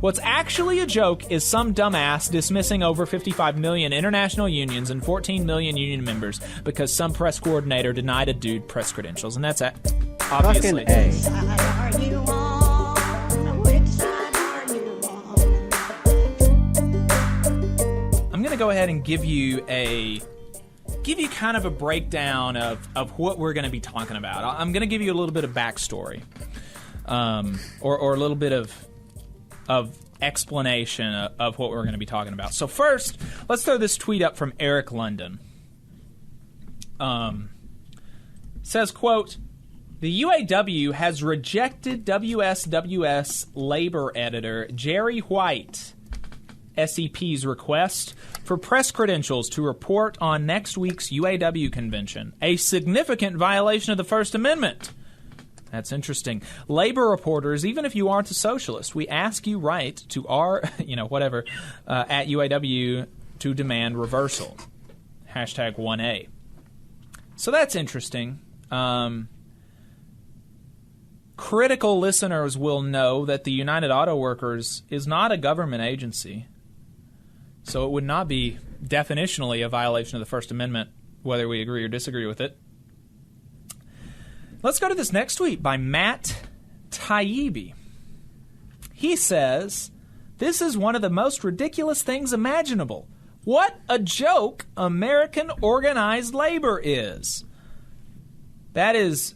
What's actually a joke is some dumbass dismissing over 55 million international unions and 14 million union members because some press coordinator denied a dude press credentials. And that's obviously. Fucking A. I'm going to go ahead and give you kind of a breakdown of what we're going to be talking about. I'm going to give you a little bit of backstory, or a little bit of explanation of what we're going to be talking about. So first, let's throw this tweet up from Eric London. Says, quote, "The UAW has rejected WSWS labor editor Jerry White, SEP's request for press credentials to report on next week's UAW convention, a significant violation of the First Amendment." That's interesting. Labor reporters, even if you aren't a socialist, we ask you write to our, at UAW to demand reversal. Hashtag 1A. So that's interesting. Critical listeners will know that the United Auto Workers is not a government agency. So it would not be definitionally a violation of the First Amendment, whether we agree or disagree with it. Let's go to this next tweet by Matt Taibbi. He says, "This is one of the most ridiculous things imaginable. What a joke American organized labor is." That is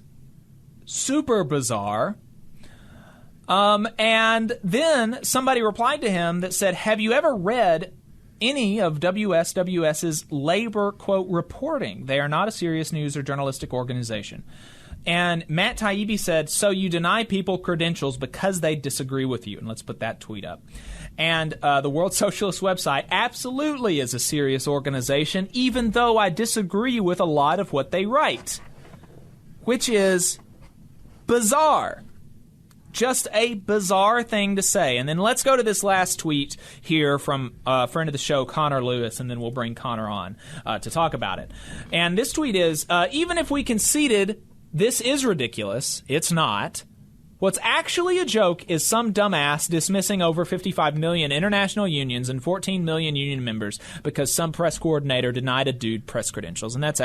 super bizarre. And then somebody replied to him that said, "Have you ever read any of WSWS's labor, quote, reporting? They are not a serious news or journalistic organization." And Matt Taibbi said, "So you deny people credentials because they disagree with you." And let's put that tweet up. And the World Socialist website absolutely is a serious organization, even though I disagree with a lot of what they write, which is bizarre. Just a bizarre thing to say. And then let's go to this last tweet here from a friend of the show, Conor Lewis, and then we'll bring Conor on to talk about it. And this tweet is, "Even if we conceded this is ridiculous, it's not. What's actually a joke is some dumbass dismissing over 55 million international unions and 14 million union members because some press coordinator denied a dude press credentials." And that's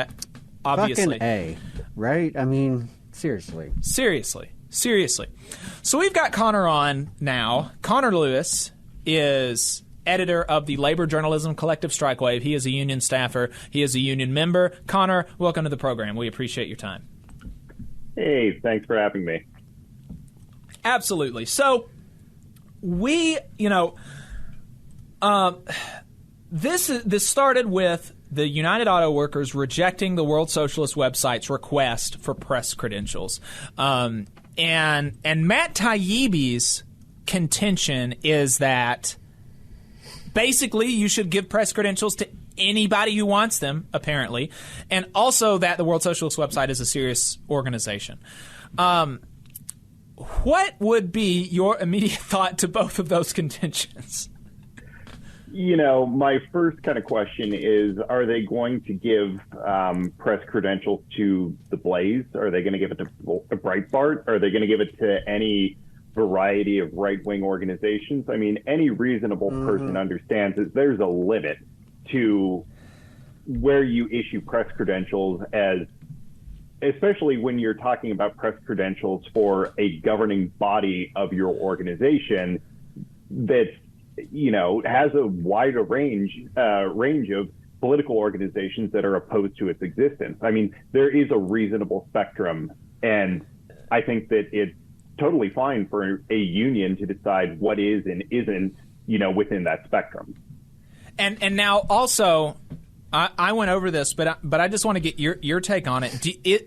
obviously. Fucking A, right? I mean, seriously. Seriously. So we've got Conor on now. Conor Lewis is editor of the Labor Journalism Collective Strikewave. He is a union staffer. He is a union member. Conor, welcome to the program. We appreciate your time. Hey, thanks for having me. Absolutely. So we, this started with the United Auto Workers rejecting the World Socialist website's request for press credentials. And Matt Taibbi's contention is that basically you should give press credentials to anybody who wants them, apparently, and also that the World Socialist website is a serious organization. What would be your immediate thought to both of those contentions? My first kind of question is, are they going to give press credentials to The Blaze? Are they going to give it to Breitbart? Are they going to give it to any variety of right-wing organizations? I mean, any reasonable person understands that there's a limit to where you issue press credentials, especially when you're talking about press credentials for a governing body of your organization that has a wider range of political organizations that are opposed to its existence. I mean, there is a reasonable spectrum, and I think that it's totally fine for a union to decide what is and isn't, within that spectrum. And now also, I went over this, but I just want to get your take on it.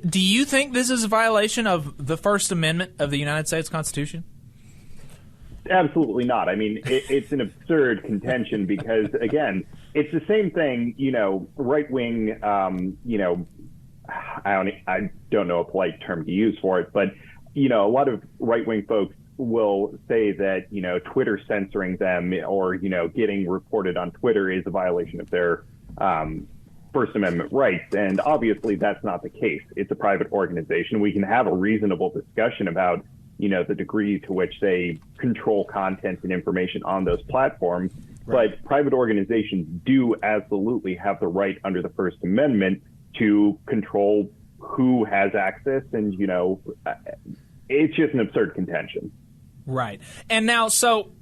Do you think this is a violation of the First Amendment of the United States Constitution? Absolutely not. I mean, it's an absurd contention because, again, it's the same thing, right wing, I don't know a polite term to use for it, but, a lot of right wing folks will say that, Twitter censoring them or, getting reported on Twitter is a violation of their First Amendment rights. And obviously that's not the case. It's a private organization. We can have a reasonable discussion about, the degree to which they control content and information on those platforms. Right. But private organizations do absolutely have the right under the First Amendment to control who has access. And, it's just an absurd contention. Right. And now, so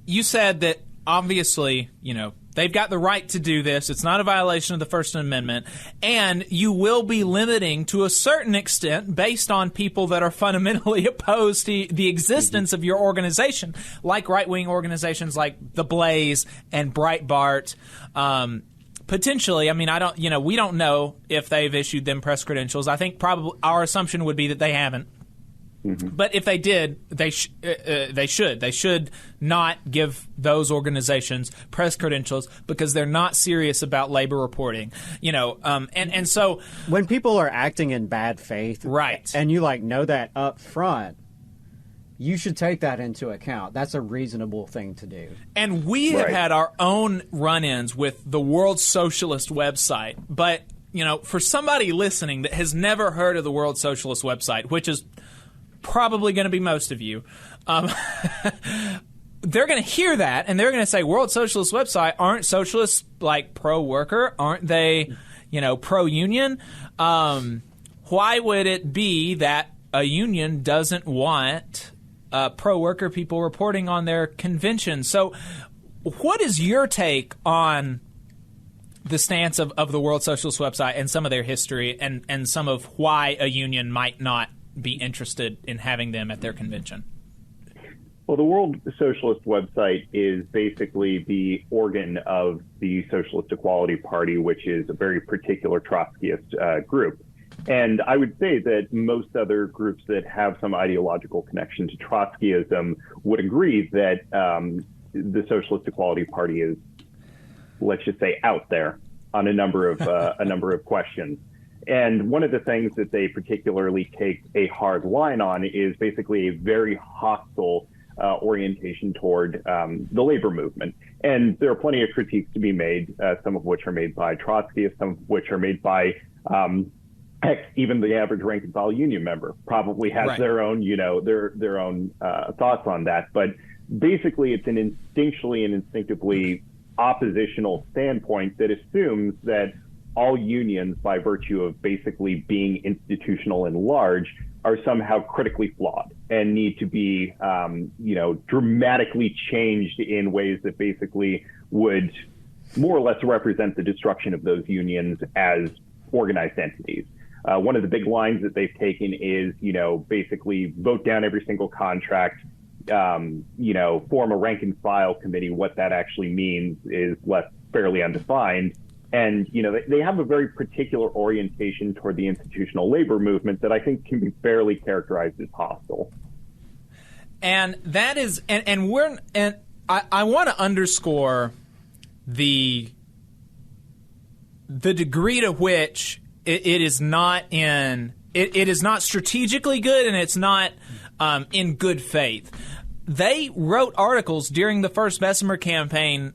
you said that obviously, they've got the right to do this. It's not a violation of the First Amendment. And you will be limiting to a certain extent based on people that are fundamentally opposed to the existence of your organization, like right-wing organizations like The Blaze and Breitbart. Potentially, I mean, we don't know if they've issued them press credentials. I think probably our assumption would be that they haven't. But if they did, they should. They should not give those organizations press credentials because they're not serious about labor reporting. And so when people are acting in bad faith, right, and you know that up front, you should take that into account. That's a reasonable thing to do. And we have had our own run-ins with the World Socialist website, but for somebody listening that has never heard of the World Socialist website, which is probably going to be most of you, they're going to hear that and they're going to say, World Socialist website, aren't socialists pro-worker? Aren't they, pro-union? Why would it be that a union doesn't want pro-worker people reporting on their convention? So what is your take on the stance of the World Socialist website and some of their history and some of why a union might not be interested in having them at their convention? Well, the World Socialist website is basically the organ of the Socialist Equality Party, which is a very particular Trotskyist group. And I would say that most other groups that have some ideological connection to Trotskyism would agree that the Socialist Equality Party is, let's just say, out there on a number of questions. And one of the things that they particularly take a hard line on is basically a very hostile orientation toward the labor movement. And there are plenty of critiques to be made, some of which are made by Trotskyists, some of which are made by even the average rank and file union member probably has their own, their own thoughts on that. But basically, it's an instinctually and instinctively oppositional standpoint that assumes that all unions, by virtue of basically being institutional and large, are somehow critically flawed and need to be, dramatically changed in ways that basically would more or less represent the destruction of those unions as organized entities. One of the big lines that they've taken is, basically vote down every single contract, form a rank and file committee. What that actually means is left fairly undefined. And, they have a very particular orientation toward the institutional labor movement that I think can be fairly characterized as hostile. And that is, I want to underscore the degree to which it is not it is not strategically good and it's not in good faith. They wrote articles during the first Bessemer campaign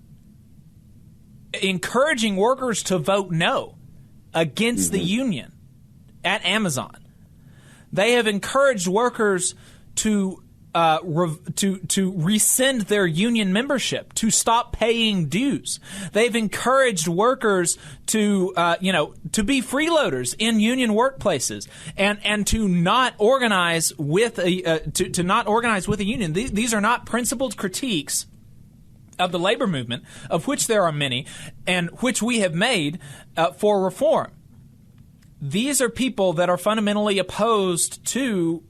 encouraging workers to vote no against the union at Amazon. They have encouraged workers to rescind their union membership, to stop paying dues. They've encouraged workers to be freeloaders in union workplaces and to not organize with to not organize with a union. These are not principled critiques of the labor movement, of which there are many, and which we have made for reform. These are people that are fundamentally opposed to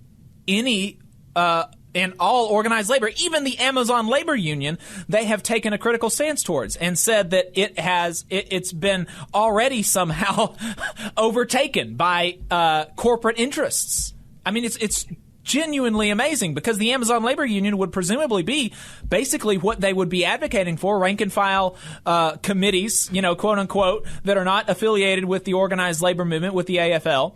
any and all organized labor. Even the Amazon labor union, they have taken a critical stance towards and said that it's been already somehow overtaken by corporate interests. I mean, it's genuinely amazing because the Amazon labor union would presumably be basically what they would be advocating for, rank and file committees, quote unquote, that are not affiliated with the organized labor movement, with the AFL.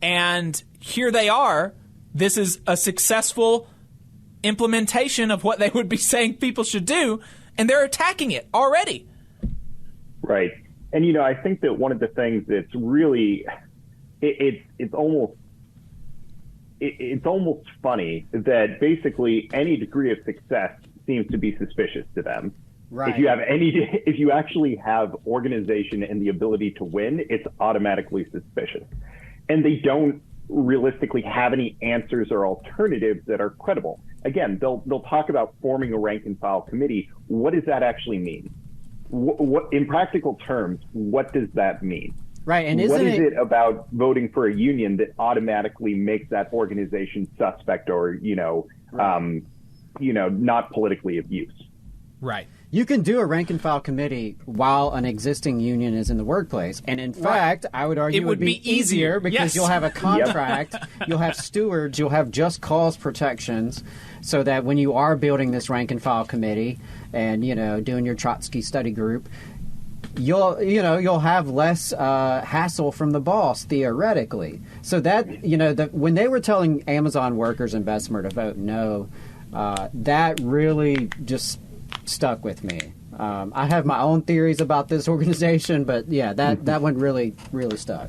And here they are. This is a successful implementation of what they would be saying people should do, and they're attacking it already. Right. And, I think that one of the things that's really, it's almost, it's almost funny that basically any degree of success seems to be suspicious to them. Right. If you actually have organization and the ability to win, it's automatically suspicious. And they don't realistically have any answers or alternatives that are credible. Again, they'll talk about forming a rank and file committee. What does that actually mean? What in practical terms, what does that mean? Right, and what is it about voting for a union that automatically makes that organization suspect or not politically abused? Right. You can do a rank and file committee while an existing union is in the workplace. And in fact, I would argue it would be easier because yes. You'll have a contract, you'll have stewards, you'll have just cause protections so that when you are building this rank and file committee and, doing your Trotsky study group, you'll have less hassle from the boss theoretically. So that, when they were telling Amazon workers in Bessemer to vote no, that really just stuck with me. I have my own theories about this organization, but yeah, that one really, really stuck.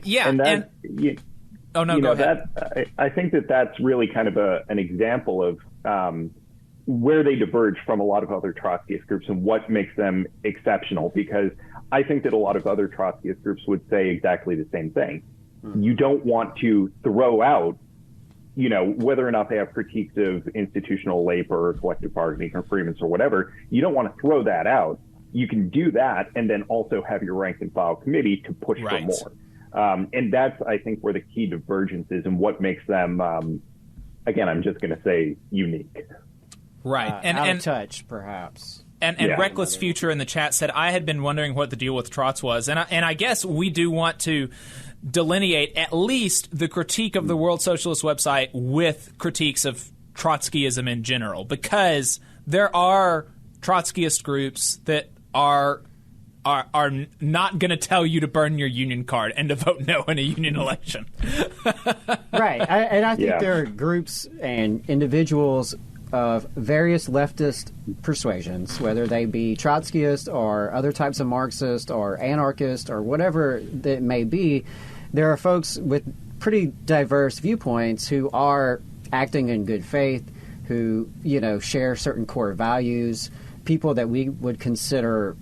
Yeah. Go ahead. I think that's really kind of an example of where they diverge from a lot of other Trotskyist groups and what makes them exceptional, because I think that a lot of other Trotskyist groups would say exactly the same thing. You don't want to throw out whether or not they have critiques of institutional labor or collective bargaining or agreements or whatever, you don't want to throw that out. You can do that and then also have your rank and file committee to push for more. And that's, I think, where the key divergence is and what makes them, again, I'm just going to say unique. Right. Out of touch, perhaps. And Reckless Future in the chat said, I had been wondering what the deal with Trots was. And I guess we do want to delineate at least the critique of the World Socialist website with critiques of Trotskyism in general, because there are Trotskyist groups that are not going to tell you to burn your union card and to vote no in a union election. Right. I think there are groups and individuals of various leftist persuasions, whether they be Trotskyist or other types of Marxist or anarchist or whatever that may be. There are folks with pretty diverse viewpoints who are acting in good faith, who, share certain core values, people that we would consider,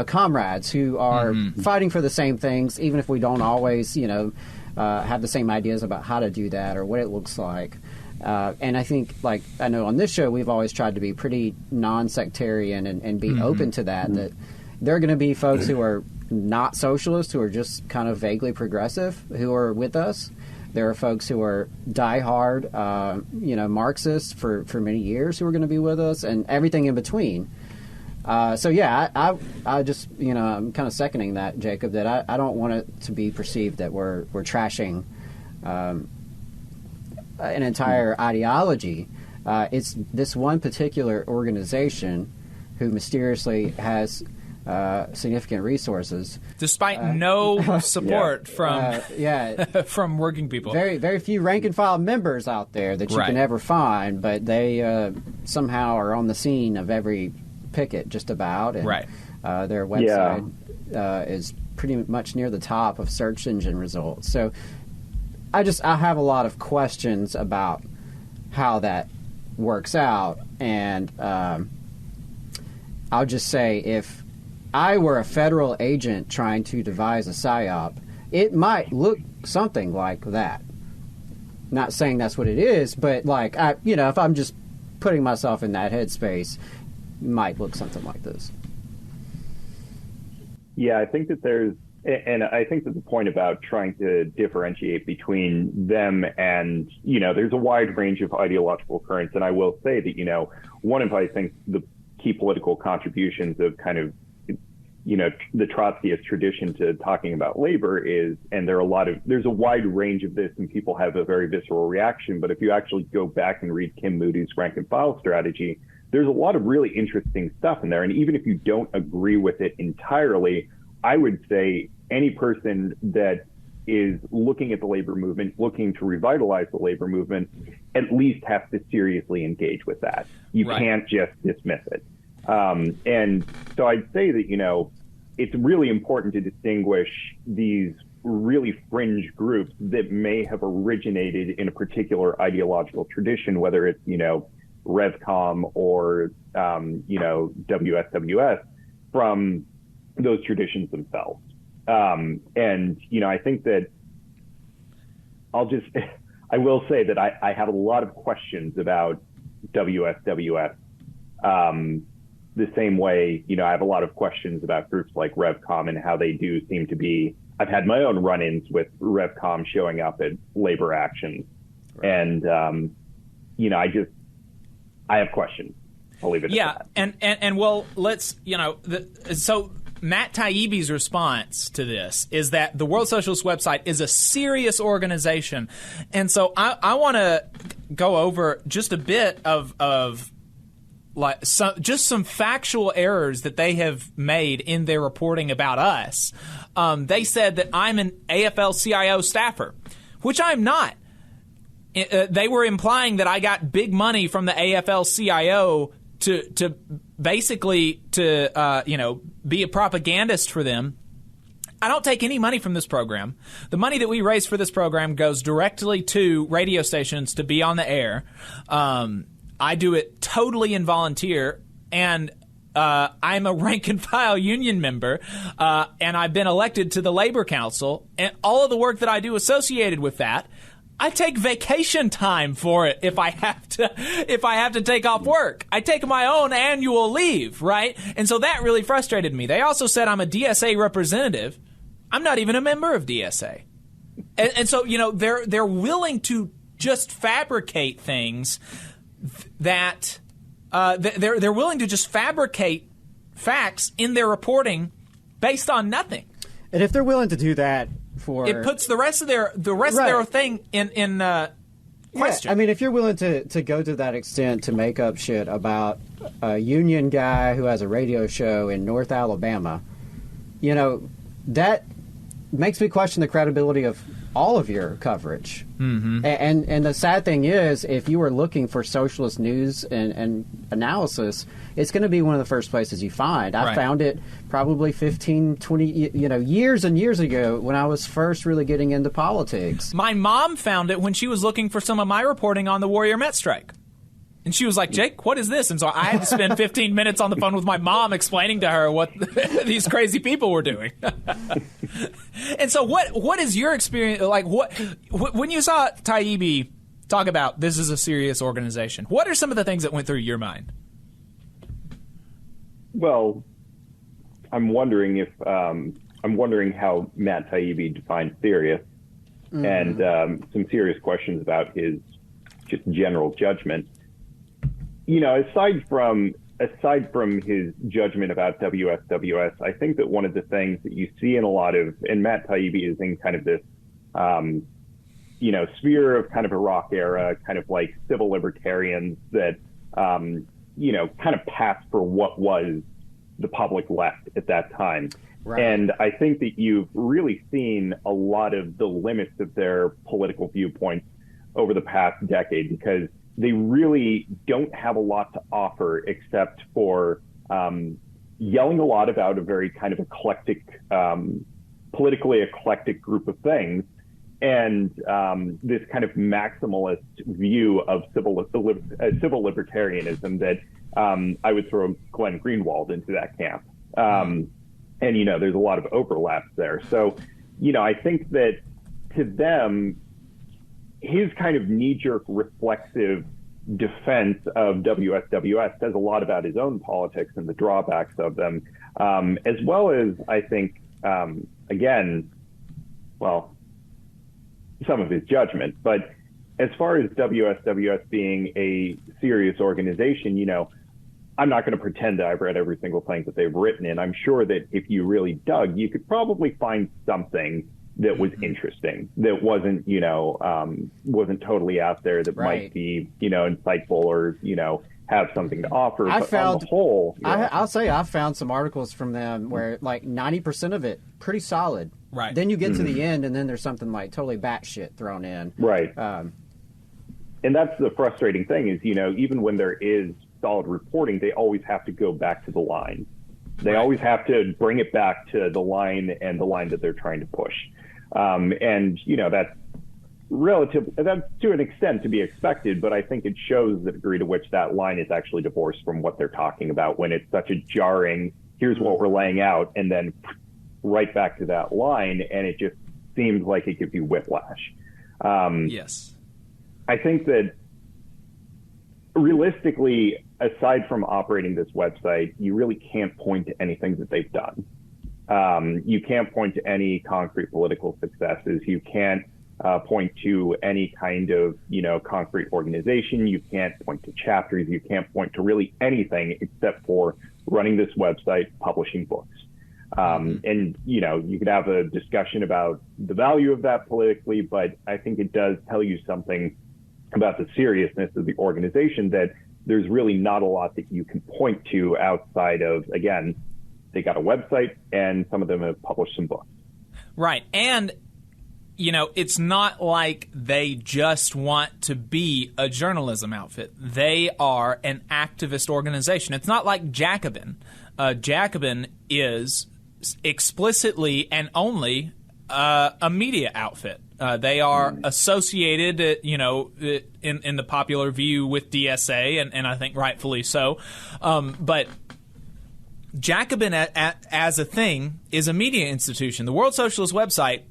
comrades who are fighting for the same things, even if we don't always, have the same ideas about how to do that or what it looks like. And I think, I know on this show, we've always tried to be pretty non-sectarian and be open to that, that there are going to be folks who are not socialists, who are just kind of vaguely progressive, who are with us. There are folks who are diehard, Marxists for many years who are going to be with us, and everything in between. I just, I'm kind of seconding that, Jacob, that I don't want it to be perceived that we're trashing an entire ideology. It's this one particular organization who mysteriously has significant resources, despite no support from from working people. Very, very few rank and file members out there that you can ever find, but they somehow are on the scene of every picket, just about. And, their website is pretty much near the top of search engine results. So I have a lot of questions about how that works out, and I'll just say, if I were a federal agent trying to devise a PSYOP, it might look something like that. Not saying that's what it is, but if I'm just putting myself in that headspace, it might look something like this. Yeah, I think that I think that the point about trying to differentiate between them and, there's a wide range of ideological currents. And I will say that, one of, I think, the key political contributions of kind of, the Trotskyist tradition to talking about labor is, and there's a wide range of this, and people have a very visceral reaction. But if you actually go back and read Kim Moody's rank and file strategy, there's a lot of really interesting stuff in there. And even if you don't agree with it entirely, I would say any person that is looking at the labor movement, looking to revitalize the labor movement, at least has to seriously engage with that. You can't just dismiss it. And so I'd say that, it's really important to distinguish these really fringe groups that may have originated in a particular ideological tradition, whether it's, RevCom or, WSWS, from those traditions themselves. And I think that I will say that I have a lot of questions about WSWS. The same way, I have a lot of questions about groups like RevCom and how they do seem to be. I've had my own run-ins with RevCom showing up at labor actions. Right. And, I have questions. I'll leave it at that. And well, let's, so Matt Taibbi's response to this is that the World Socialist website is a serious organization. And so I want to go over just a bit of just some factual errors that they have made in their reporting about us. They said that I'm an AFL-CIO staffer, which I'm not. They were implying that I got big money from the AFL-CIO to basically be a propagandist for them. I don't take any money from this program. The money that we raise for this program goes directly to radio stations to be on the air. I do it totally in volunteer, and I'm a rank-and-file union member, and I've been elected to the Labor Council, and all of the work that I do associated with that, I take vacation time for it if I have to take off work. I take my own annual leave, right? And so that really frustrated me. They also said I'm a DSA representative. I'm not even a member of DSA. And so, they're willing to just fabricate things that they're willing to just fabricate facts in their reporting based on nothing. And if they're willing to do that it puts the rest of their thing in question. Yeah, I mean, if you're willing to go to that extent to make up shit about a union guy who has a radio show in North Alabama, that makes me question the credibility of all of your coverage. Mm-hmm. And the sad thing is, if you were looking for socialist news and analysis, it's going to be one of the first places you find. I found it probably 15, 20, years and years ago when I was first really getting into politics. My mom found it when she was looking for some of my reporting on the Warrior Met strike. And she was like, Jake, what is this? And so I had to spend 15 minutes on the phone with my mom explaining to her what these crazy people were doing. And so what is your experience like? When you saw Taibbi talk about this is a serious organization, what are some of the things that went through your mind? Well, I'm wondering how Matt Taibbi defines serious, and some serious questions about his just general judgment. Aside from his judgment about WSWS, I think that one of the things that you see in a lot of, and Matt Taibbi is in kind of this, sphere of kind of Iraq era, kind of like civil libertarians that, kind of passed for what was the public left at that time. Right. And I think that you've really seen a lot of the limits of their political viewpoints over the past decade, because they really don't have a lot to offer except for yelling a lot about a very kind of eclectic, politically eclectic group of things, and this kind of maximalist view of civil libertarianism that I would throw Glenn Greenwald into that camp. And, there's a lot of overlaps there. So, I think that to them, his kind of knee-jerk reflexive defense of WSWS says a lot about his own politics and the drawbacks of them, as well as, I think, again, well, some of his judgment. But as far as WSWS being a serious organization, I'm not going to pretend that I've read every single thing that they've written, and I'm sure that if you really dug, you could probably find something that was interesting, that wasn't, wasn't totally out there, that might be, insightful or, have something to offer. I but found, on the whole, I'll say I found some articles from them where like 90% of it pretty solid. Right. Then you get to the end, and then there's something like totally batshit thrown in. Right. And that's the frustrating thing is, even when there is solid reporting, they always have to go back to the line. They always have to bring it back to the line and the line that they're trying to push. And, that's that's to an extent to be expected, but I think it shows the degree to which that line is actually divorced from what they're talking about when it's such a jarring, here's what we're laying out, and then right back to that line, and it just seems like it gives you whiplash. Yes. I think that realistically, aside from operating this website, you really can't point to anything that they've done. You can't point to any concrete political successes. You can't point to any kind of, concrete organization. You can't point to chapters. You can't point to really anything except for running this website, publishing books. And, you could have a discussion about the value of that politically, but I think it does tell you something about the seriousness of the organization, that there's really not a lot that you can point to outside of, again, they got a website and some of them have published some books. Right. And it's not like they just want to be a journalism outfit. They are an activist organization. It's not like Jacobin. Jacobin is explicitly and only a media outfit. They are associated, in the popular view with DSA, and I think rightfully so. But Jacobin as a thing is a media institution. The World Socialist website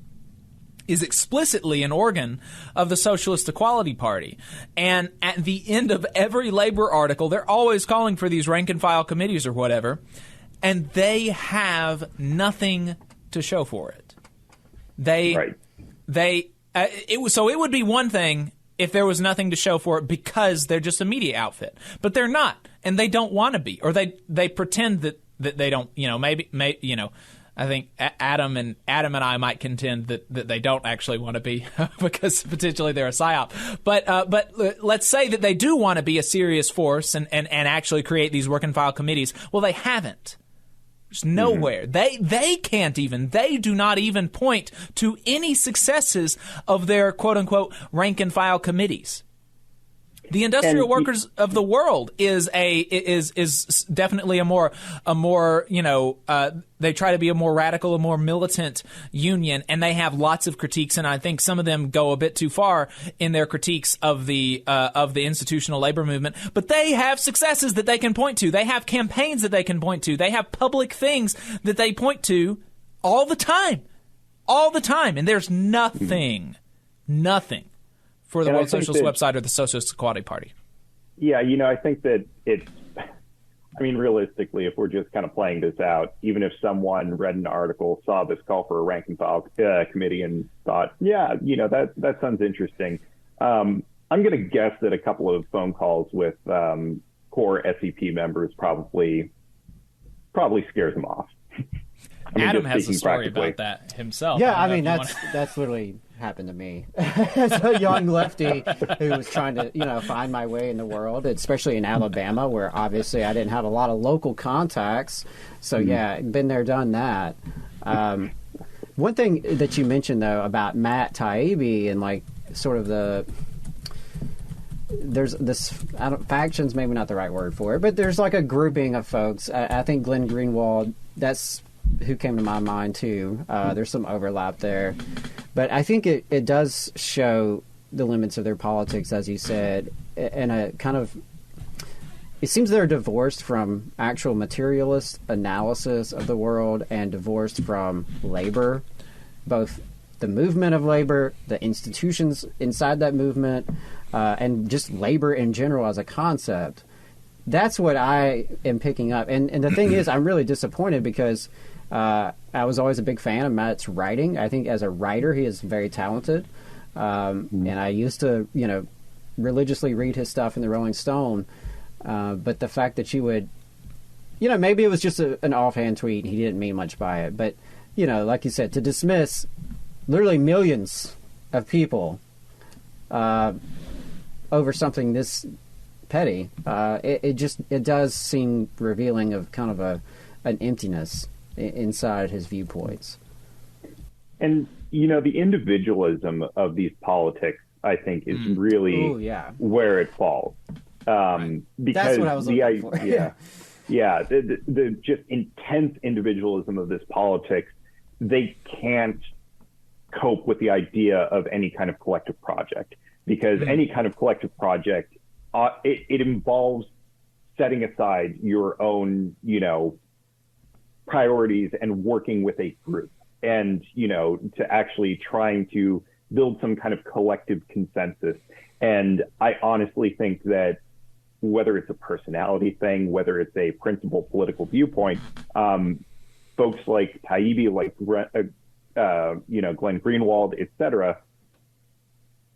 is explicitly an organ of the Socialist Equality Party. And at the end of every labor article, they're always calling for these rank-and-file committees or whatever, and they have nothing to show for it. So it would be one thing if there was nothing to show for it because they're just a media outfit. But they're not, and they don't want to be, or they pretend that they don't, maybe I think Adam and I might contend that they don't actually want to be because potentially they're a psyop. But let's say that they do want to be a serious force and actually create these work and file committees. Well, they haven't. There's nowhere. They can't even. They do not even point to any successes of their quote unquote rank and file committees. The industrial workers of the world is definitely a more they try to be a more radical, a more militant union, and they have lots of critiques, and I think some of them go a bit too far in their critiques of the institutional labor movement. But they have successes that they can point to. They have campaigns that they can point to. They have public things that they point to all the time, and there's nothing for the World Socialist website or the Socialist Equality Party. Yeah, I think that realistically, if we're just kind of playing this out, even if someone read an article, saw this call for a rank and file committee and thought, that sounds interesting. I'm going to guess that a couple of phone calls with core SEP members probably scares them off. Adam has a story about that himself. Yeah, that's literally happened to me as a young lefty who was trying to, find my way in the world, especially in Alabama, where obviously I didn't have a lot of local contacts. So, yeah, been there, done that. One thing that you mentioned, though, about Matt Taibbi and, sort of there's this, faction's maybe not the right word for it, but there's a grouping of folks. I think Glenn Greenwald, that's who came to my mind too. There's some overlap there, but I think it does show the limits of their politics, as you said, and a kind of, it seems they're divorced from actual materialist analysis of the world and divorced from labor, both the movement of labor, the institutions inside that movement, and just labor in general as a concept. That's what I am picking up. And the thing is, I'm really disappointed because I was always a big fan of Matt's writing. I think as a writer, he is very talented. And I used to, religiously read his stuff in the Rolling Stone. But the fact that you would, maybe it was just an offhand tweet and he didn't mean much by it. But, like you said, to dismiss literally millions of people over something this petty, it does seem revealing of kind of an emptiness inside his viewpoints. And the individualism of these politics, I think, is really where it falls. Because that's what I was looking for. The just intense individualism of this politics, they can't cope with the idea of any kind of collective project, because any kind of collective project, it involves setting aside your own, priorities and working with a group, and, to actually trying to build some kind of collective consensus. And I honestly think that whether it's a personality thing, whether it's a principal political viewpoint, folks like Taibbi, like Glenn Greenwald, et cetera,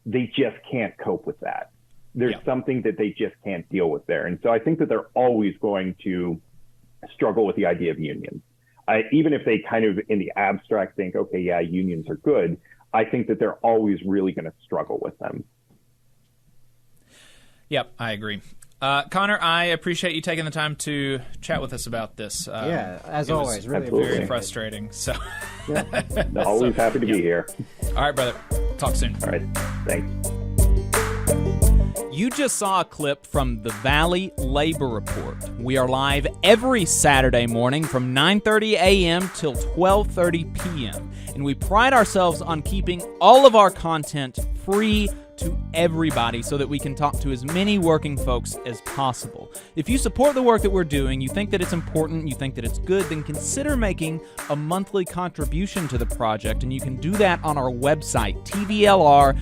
they just can't cope with that. There's something that they just can't deal with there. And so I think that they're always going to struggle with the idea of unions. Even if they kind of in the abstract think, okay, yeah, unions are good, I think that they're always really going to struggle with them. Yep, I agree. Conor, I appreciate you taking the time to chat with us about this. As always, really very frustrating. So, always happy to be here. All right, brother. Talk soon. All right, thanks. You just saw a clip from the Valley Labor Report. We are live every Saturday morning from 9:30 a.m. till 12:30 p.m. And we pride ourselves on keeping all of our content free to everybody so that we can talk to as many working folks as possible. If you support the work that we're doing, you think that it's important, you think that it's good, then consider making a monthly contribution to the project, and you can do that on our website, tvlr.fm.